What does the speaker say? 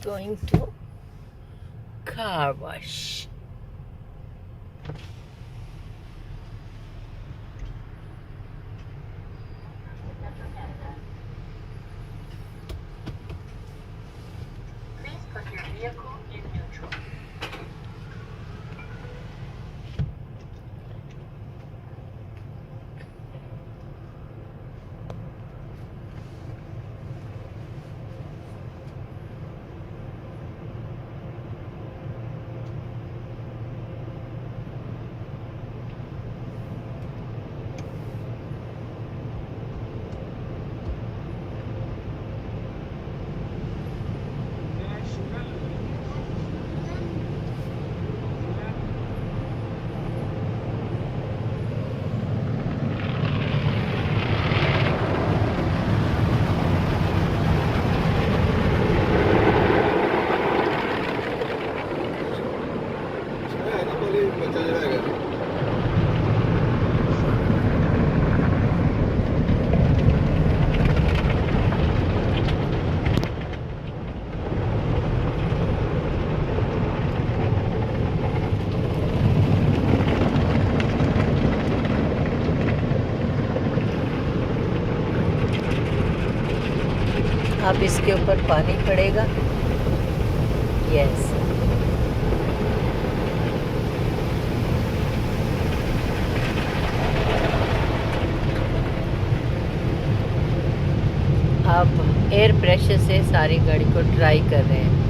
going to car wash. Please put your vehicle in neutral. अब इसके ऊपर पानी पड़ेगा. यस. अब एयर प्रेशर से सारी गाड़ी को ड्राई कर रहे हैं.